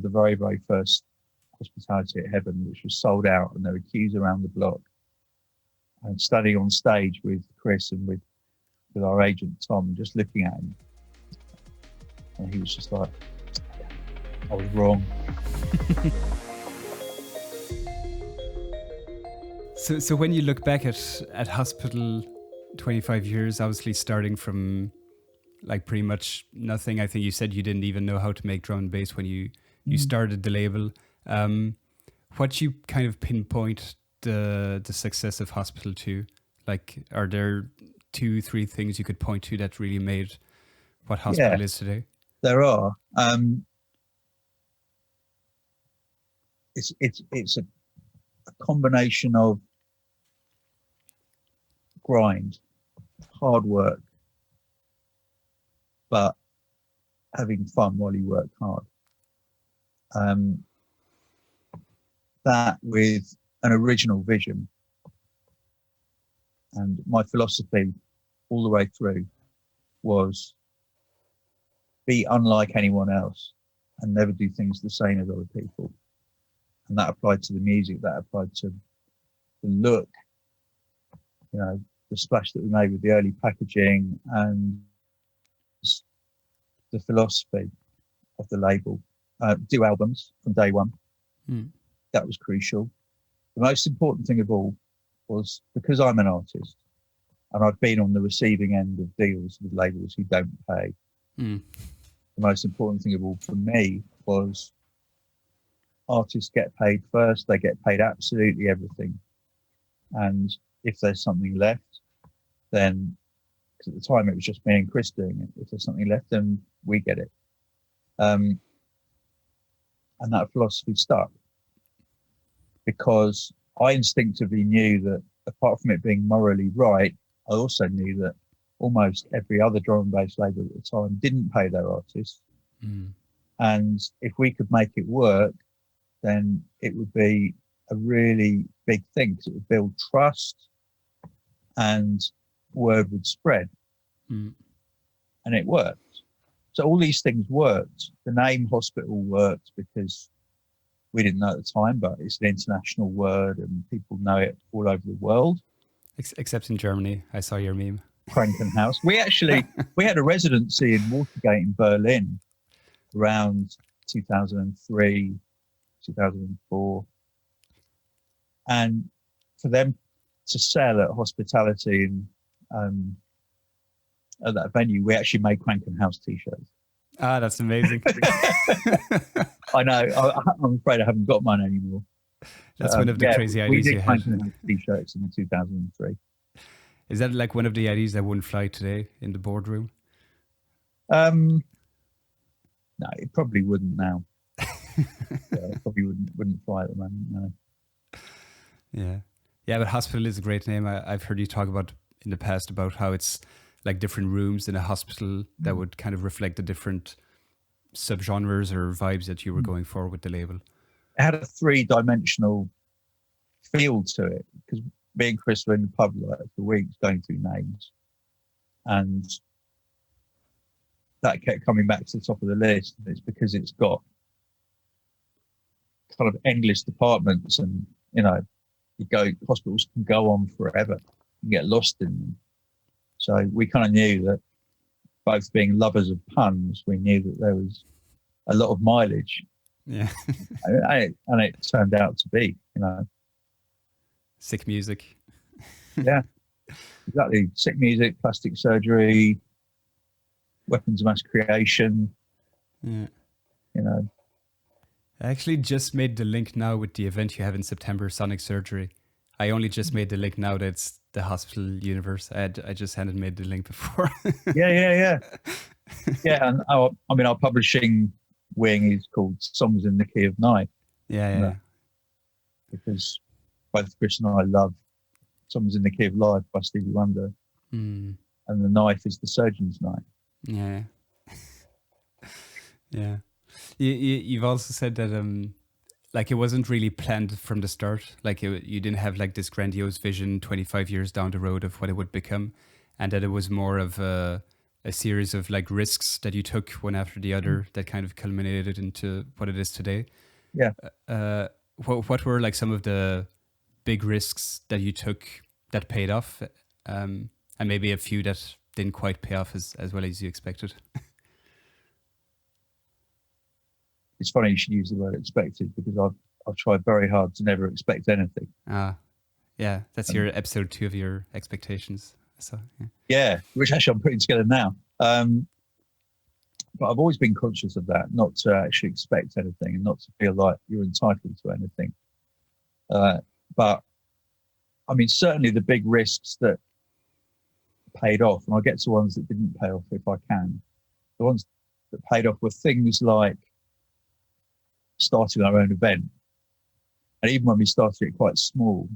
the very, very first Hospitality at Heaven, which was sold out, and there were queues around the block. And standing on stage with Chris and with our agent Tom, just looking at him, and he was just like, I was wrong. So when you look back at Hospital 25 years, obviously starting from like pretty much nothing. I think you said you didn't even know how to make drum and bass when you started the label. What you kind of pinpoint the success of Hospital to? Like, are there 2-3 things you could point to that really made what Hospital is today? There are. It's a combination of grind, hard work, but having fun while you work hard. That with an original vision. And my philosophy all the way through was be unlike anyone else and never do things the same as other people. And that applied to the music, that applied to the look, you know, the splash that we made with the early packaging and the philosophy of the label. Do albums from day one. That was crucial. The most important thing of all was, because I'm an artist and I've been on the receiving end of deals with labels who don't pay, the most important thing of all for me was artists get paid first. They get paid absolutely everything. And if there's something left, then, because at the time it was just me and Chris doing it, if there's something left, then we get it. And that philosophy stuck, because I instinctively knew that apart from it being morally right, I also knew that almost every other drum and bass label at the time didn't pay their artists. And if we could make it work, then it would be a really big thing, because it would build trust and word would spread. And it worked. So all these things worked. The name Hospital worked because we didn't know at the time, but it's an international word and people know it all over the world. Except in Germany. I saw your meme. Krankenhaus. We had a residency in Watergate in Berlin around 2003, 2004. And for them to sell at Hospitality and at that venue, we actually made Krankenhaus t-shirts. Ah, that's amazing. I know. I'm afraid I haven't got mine anymore. That's one of the crazy ideas you had. We did Krankenhaus t-shirts in 2003. Is that like one of the ideas that wouldn't fly today in the boardroom? No, it probably wouldn't now. It probably wouldn't fly at the moment, no. Yeah, but Hospital is a great name. I've heard you talk about in the past about how it's like different rooms in a hospital that would kind of reflect the different subgenres or vibes that you were going for with the label. It had a 3-dimensional feel to it, because me and Chris were in the pub like for weeks going through names, and that kept coming back to the top of the list. And it's because it's got kind of endless departments, and hospitals can go on forever. You get lost in them. So we kind of knew that, both being lovers of puns, we knew that there was a lot of mileage. Yeah. and it turned out to be, Sick music. Yeah, exactly. Sick music, plastic surgery, weapons of mass creation. Yeah. I actually just made the link now with the event you have in September, Sonic Surgery. I only just made the link now that it's the hospital universe. I just hadn't made the link before. Yeah. And our publishing wing is called Songs in the Key of Night. Yeah. Because both Chris and I love Songs in the Key of Life by Stevie Wonder. And the knife is the surgeon's knife. Yeah. Yeah. You've also said that like it wasn't really planned from the start. Like you didn't have like this grandiose vision 25 years down the road of what it would become, and that it was more of a a series of like risks that you took one after the other that kind of culminated into what it is today. Yeah. What were like some of the big risks that you took that paid off, and maybe a few that didn't quite pay off as well as you expected? It's funny you should use the word expected, because I've tried very hard to never expect anything. Yeah, that's your episode 2 of your expectations. So yeah, which actually I'm putting together now. But I've always been conscious of that, not to actually expect anything and not to feel like you're entitled to anything. But I mean, certainly the big risks that paid off, and I'll get to ones that didn't pay off if I can. The ones that paid off were things like starting our own event. And even when we started it quite small,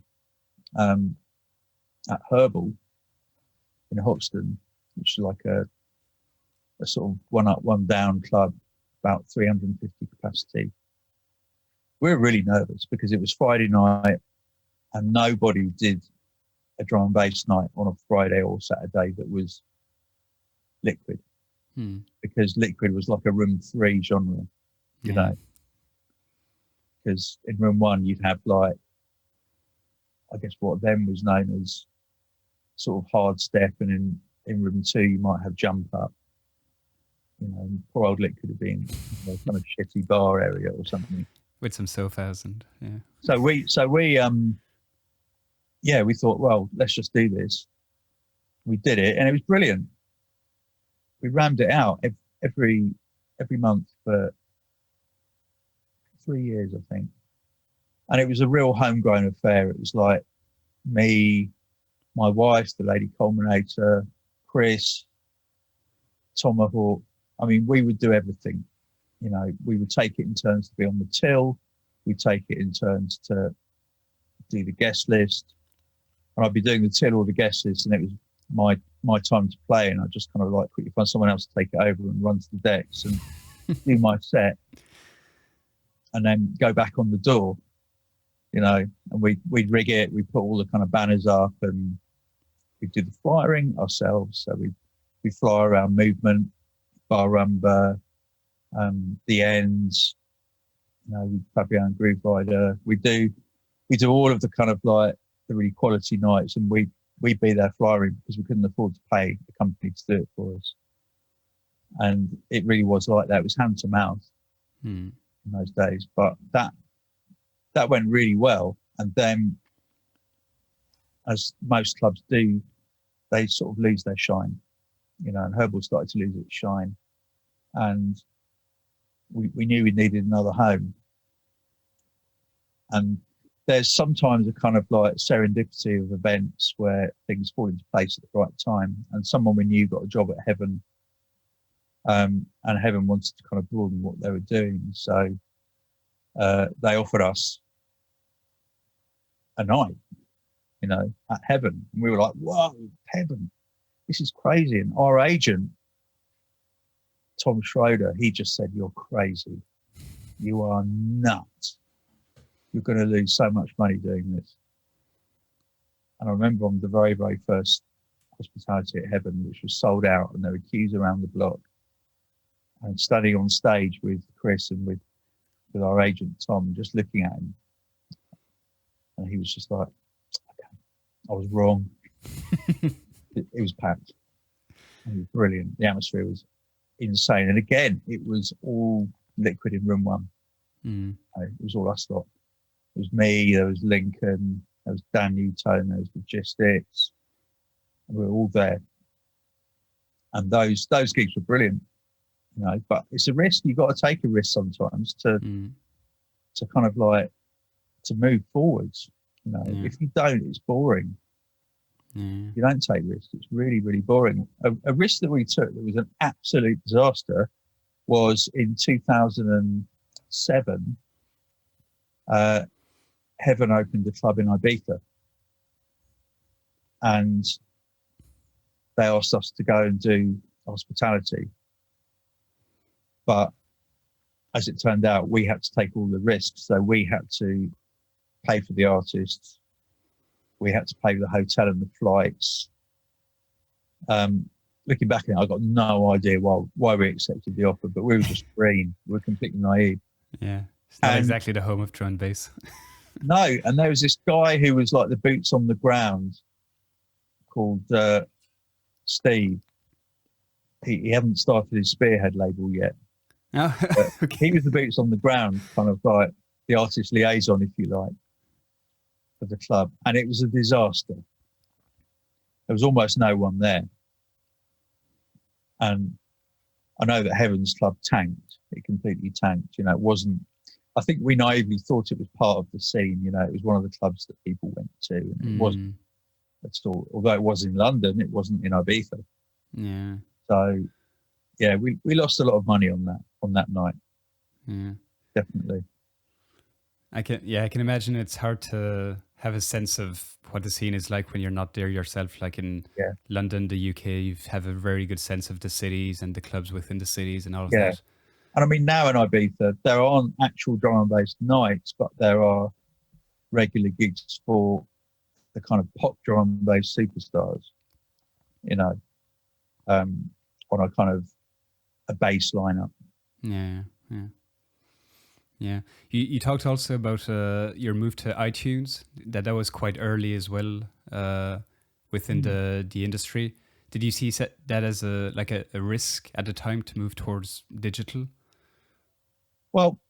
at Herbal in Hoxton, which is like a sort of one up, one down club, about 350 capacity. We were really nervous because it was Friday night and nobody did a drum and bass night on a Friday or Saturday that was liquid, because liquid was like a room 3 genre, you know, because in room 1 you'd have like, I guess what then was known as sort of hard step, and in room 2 you might have jump up. You know, poor old liquid would be in a kind of shitty bar area or something with some sofas and So we thought, well, let's just do this. We did it, and it was brilliant. We rammed it out every month for 3 years, I think. And it was a real homegrown affair. It was like me, my wife, the lady culminator, Chris, Tomahawk. I mean, we would do everything. You know, we would take it in turns to be on the till. We'd take it in turns to do the guest list. And I'd be doing the till or the guest list, and it was my time to play. And I'd just kind of like quickly find someone else to take it over and run to the decks and do my set, and then go back on the door, you know, and we'd rig it. We'd put all the kind of banners up, and we'd do the flyering ourselves. So we fly around movement, bar rumba, the ends, you know, Fabian Groove Rider. We do all of the kind of like the really quality nights, and we'd be there flying because we couldn't afford to pay the company to do it for us. And it really was like that. It was hand to mouth in those days. But that went really well. And then, as most clubs do, they sort of lose their shine, you know, and Herbal started to lose its shine. And we knew we needed another home. And there's sometimes a kind of like serendipity of events where things fall into place at the right time. And someone we knew got a job at Heaven, and Heaven wanted to kind of broaden what they were doing. So they offered us a night, you know, at Heaven. And we were like, whoa, Heaven, this is crazy. And our agent, Tom Schroeder, he just said, you're crazy. You are nuts. You're going to lose so much money doing this. And I remember on the very, very first hospitality at Heaven, which was sold out, and there were queues around the block, and standing on stage with Chris and with our agent, Tom, just looking at him. And he was just like, okay, I was wrong. it was packed. It was brilliant. The atmosphere was insane. And again, it was all liquid in room 1. It was all us lot. It was me, there was Lincoln, there was Dan Newton, there was Logistics. We were all there. And those gigs were brilliant, you know, but it's a risk. You've got to take a risk sometimes to kind of like, to move forwards. You know, if you don't, it's boring. You don't take risks. It's really, really boring. A risk that we took that was an absolute disaster was in 2007, Heaven opened a club in Ibiza, and they asked us to go and do hospitality. But as it turned out, we had to take all the risks. So we had to pay for the artists. We had to pay for the hotel and the flights. looking back at it, I got no idea why we accepted the offer, but we were just green. We were completely naive. Yeah, it's not exactly the home of drum and bass. No, and there was this guy who was like the boots on the ground called Steve. He hadn't started his Spearhead label yet. Oh, okay. He was the boots on the ground, kind of like the artist liaison, if you like, for the club. And it was a disaster. There was almost no one there. And I know that Heaven's Club tanked. It completely tanked. You know, it wasn't, I think we naively thought it was part of the scene. You know, it was one of the clubs that people went to. And it wasn't at all. Although it was in London, it wasn't in Ibiza. Yeah. So, yeah, we lost a lot of money on that night. Yeah. Definitely. I can imagine it's hard to have a sense of what the scene is like when you're not there yourself. Like in London, the UK, you have a very good sense of the cities and the clubs within the cities and all of that. And I mean, now in Ibiza, there aren't actual drum and bass nights, but there are regular gigs for the kind of pop drum and bass superstars, you know, on a kind of a bass lineup. Yeah. You talked also about your move to iTunes, that was quite early as well within the industry. Did you see that as a risk at the time to move towards digital? Well,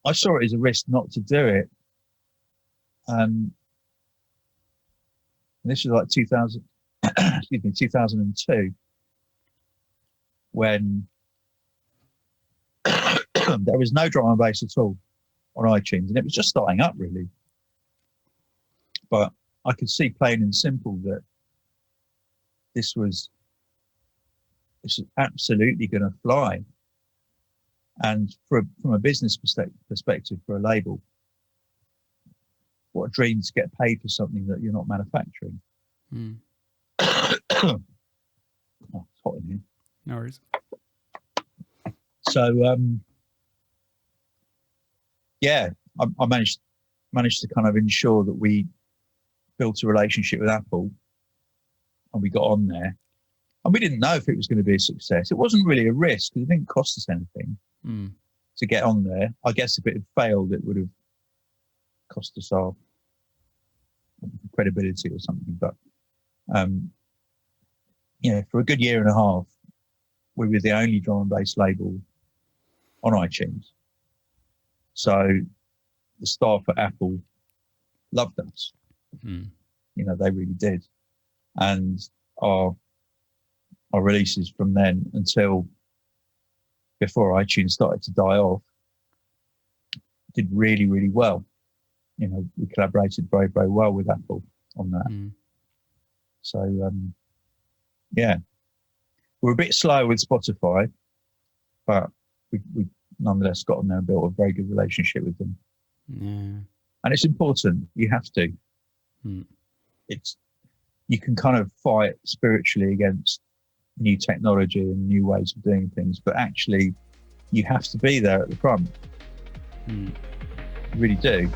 I saw it as a risk not to do it. And this was like 2002, when there was no drum and bass at all on iTunes, and it was just starting up really. But I could see plain and simple that this was absolutely going to fly. And from a business perspective for a label, what a dream to get paid for something that you're not manufacturing. Oh, it's hot in here. No worries. So, I managed to kind of ensure that we built a relationship with Apple, and we got on there. And we didn't know if it was going to be a success. It wasn't really a risk because it didn't cost us anything to get on there. I guess if it had failed, it would have cost us our credibility or something. But for a good year and a half, we were the only drum and bass label on iTunes. So the staff at Apple loved us. You know, they really did. And our releases from then until before iTunes started to die off did really, really well. You know, we collaborated very, very well with Apple on that. So, we're a bit slow with Spotify, but we nonetheless got on there and built a very good relationship with them. And it's important. You have to. You can kind of fight spiritually against new technology and new ways of doing things, but actually you have to be there at the front. You really do.